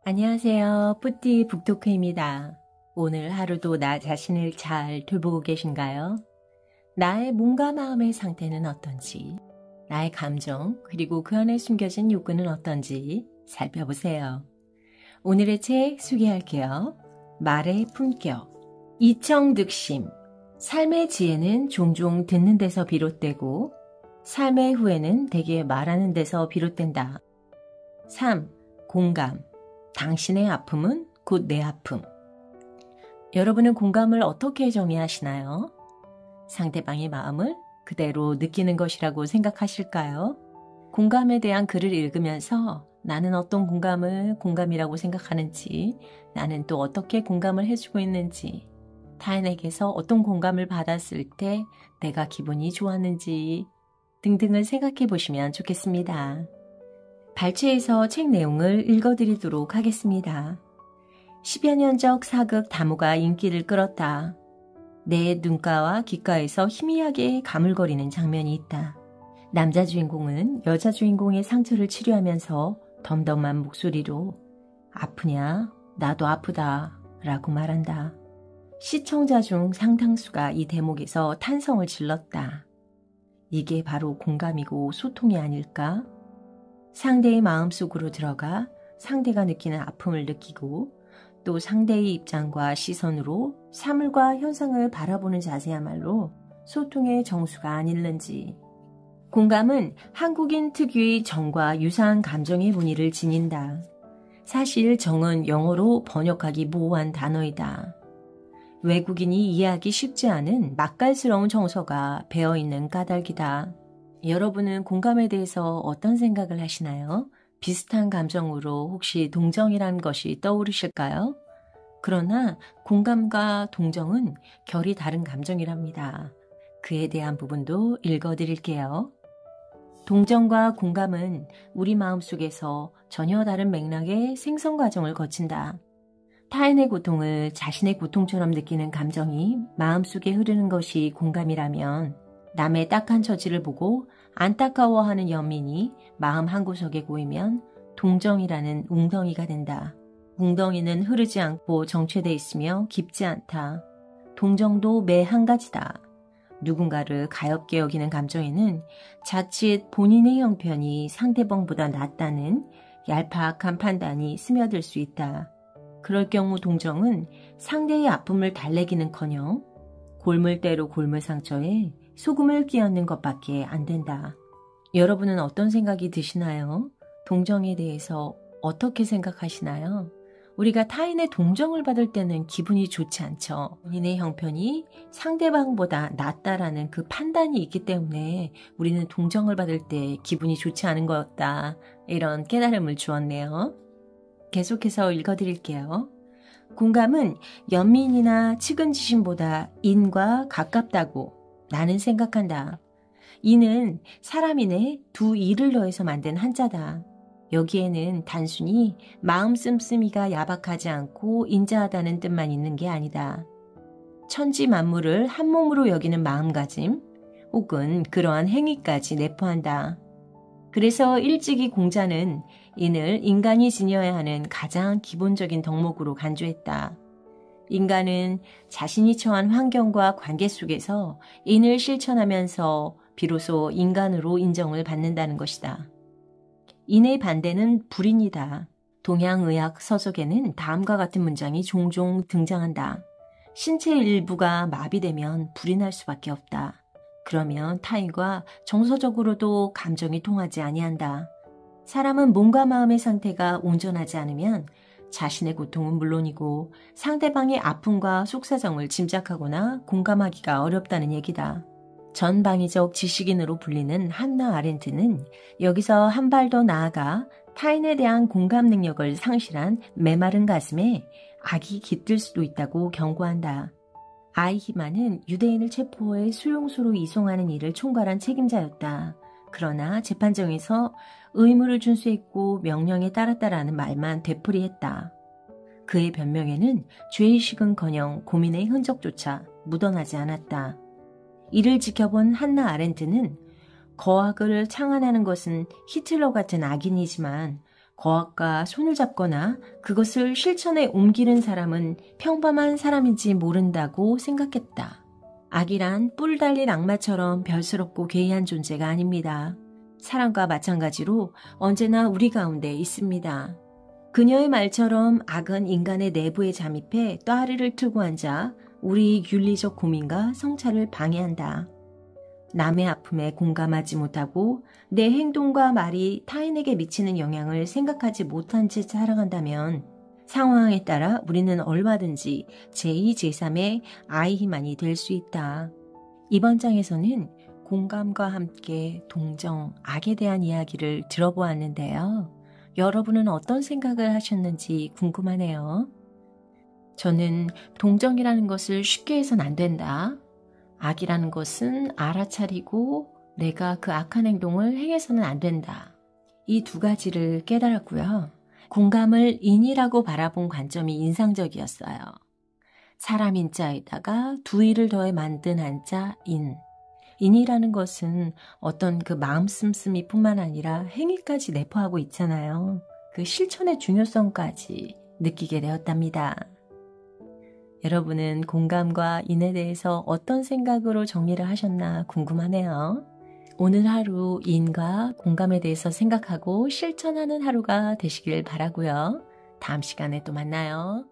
안녕하세요. 뿌띠 북토크입니다. 오늘 하루도 나 자신을 잘 돌보고 계신가요? 나의 몸과 마음의 상태는 어떤지, 나의 감정, 그리고 그 안에 숨겨진 욕구는 어떤지 살펴보세요. 오늘의 책 소개할게요. 말의 품격. 이청득심. 삶의 지혜는 종종 듣는 데서 비롯되고, 삶의 후회는 대개 말하는 데서 비롯된다. 3. 공감. 당신의 아픔은 곧 내 아픔. 여러분은 공감을 어떻게 정의하시나요? 상대방의 마음을 그대로 느끼는 것이라고 생각하실까요? 공감에 대한 글을 읽으면서 나는 어떤 공감을 공감이라고 생각하는지, 나는 또 어떻게 공감을 해주고 있는지, 타인에게서 어떤 공감을 받았을 때 내가 기분이 좋았는지 등등을 생각해 보시면 좋겠습니다. 발췌해서 책 내용을 읽어드리도록 하겠습니다. 10여 년적 사극 다모가 인기를 끌었다. 내 눈가와 귓가에서 희미하게 가물거리는 장면이 있다. 남자 주인공은 여자 주인공의 상처를 치료하면서 덤덤한 목소리로 아프냐? 나도 아프다 라고 말한다. 시청자 중 상당수가 이 대목에서 탄성을 질렀다. 이게 바로 공감이고 소통이 아닐까? 상대의 마음속으로 들어가 상대가 느끼는 아픔을 느끼고 또 상대의 입장과 시선으로 사물과 현상을 바라보는 자세야말로 소통의 정수가 아닐는지. 공감은 한국인 특유의 정과 유사한 감정의 무늬를 지닌다. 사실 정은 영어로 번역하기 모호한 단어이다. 외국인이 이해하기 쉽지 않은 맛깔스러운 정서가 배어있는 까닭이다. 여러분은 공감에 대해서 어떤 생각을 하시나요? 비슷한 감정으로 혹시 동정이란 것이 떠오르실까요? 그러나 공감과 동정은 결이 다른 감정이랍니다. 그에 대한 부분도 읽어드릴게요. 동정과 공감은 우리 마음속에서 전혀 다른 맥락의 생성 과정을 거친다. 타인의 고통을 자신의 고통처럼 느끼는 감정이 마음속에 흐르는 것이 공감이라면 남의 딱한 처지를 보고 안타까워하는 연민이 마음 한구석에 고이면 동정이라는 웅덩이가 된다. 웅덩이는 흐르지 않고 정체되어 있으며 깊지 않다. 동정도 매 한 가지다. 누군가를 가엽게 여기는 감정에는 자칫 본인의 형편이 상대방보다 낫다는 얄팍한 판단이 스며들 수 있다. 그럴 경우 동정은 상대의 아픔을 달래기는커녕 골물대로 골물상처에 소금을 끼얹는 것밖에 안 된다. 여러분은 어떤 생각이 드시나요? 동정에 대해서 어떻게 생각하시나요? 우리가 타인의 동정을 받을 때는 기분이 좋지 않죠. 본인의 형편이 상대방보다 낫다라는 그 판단이 있기 때문에 우리는 동정을 받을 때 기분이 좋지 않은 거였다. 이런 깨달음을 주었네요. 계속해서 읽어드릴게요. 공감은 연민이나 측은지심보다 인과 가깝다고 나는 생각한다. 이는 사람인의 두 이를 더해서 만든 한자다. 여기에는 단순히 마음 씀씀이가 야박하지 않고 인자하다는 뜻만 있는 게 아니다. 천지 만물을 한 몸으로 여기는 마음가짐 혹은 그러한 행위까지 내포한다. 그래서 일찍이 공자는 인을 인간이 지녀야 하는 가장 기본적인 덕목으로 간주했다. 인간은 자신이 처한 환경과 관계 속에서 인을 실천하면서 비로소 인간으로 인정을 받는다는 것이다. 인의 반대는 불인이다. 동양의학 서적에는 다음과 같은 문장이 종종 등장한다. 신체 일부가 마비되면 불인할 수밖에 없다. 그러면 타인과 정서적으로도 감정이 통하지 아니한다. 사람은 몸과 마음의 상태가 온전하지 않으면 자신의 고통은 물론이고 상대방의 아픔과 속사정을 짐작하거나 공감하기가 어렵다는 얘기다. 전방위적 지식인으로 불리는 한나 아렌트는 여기서 한 발 더 나아가 타인에 대한 공감 능력을 상실한 메마른 가슴에 악이 깃들 수도 있다고 경고한다. 아이히만은 유대인을 체포해 수용소로 이송하는 일을 총괄한 책임자였다. 그러나 재판정에서 의무를 준수했고 명령에 따랐다라는 말만 되풀이했다. 그의 변명에는 죄의식은커녕 고민의 흔적조차 묻어나지 않았다. 이를 지켜본 한나 아렌트는 거악을 창안하는 것은 히틀러 같은 악인이지만 거학과 손을 잡거나 그것을 실천에 옮기는 사람은 평범한 사람인지 모른다고 생각했다. 악이란 뿔 달린 악마처럼 별스럽고 괴이한 존재가 아닙니다. 사람과 마찬가지로 언제나 우리 가운데 있습니다. 그녀의 말처럼 악은 인간의 내부에 잠입해 따르를 틀고 앉아 우리 윤리적 고민과 성찰을 방해한다. 남의 아픔에 공감하지 못하고 내 행동과 말이 타인에게 미치는 영향을 생각하지 못한 채 살아간다면 상황에 따라 우리는 얼마든지 제2, 제3의 아이히만이 될 수 있다. 이번 장에서는 공감과 함께 동정, 악에 대한 이야기를 들어보았는데요. 여러분은 어떤 생각을 하셨는지 궁금하네요. 저는 동정이라는 것을 쉽게 해서는 안 된다. 악이라는 것은 알아차리고 내가 그 악한 행동을 행해서는 안 된다. 이 두 가지를 깨달았고요. 공감을 인이라고 바라본 관점이 인상적이었어요. 사람 인자에다가 두 일을 더해 만든 한자 인. 인이라는 것은 어떤 그 마음 씀씀이 뿐만 아니라 행위까지 내포하고 있잖아요. 그 실천의 중요성까지 느끼게 되었답니다. 여러분은 공감과 인에 대해서 어떤 생각으로 정리를 하셨나 궁금하네요. 오늘 하루 인과 공감에 대해서 생각하고 실천하는 하루가 되시길 바라고요. 다음 시간에 또 만나요.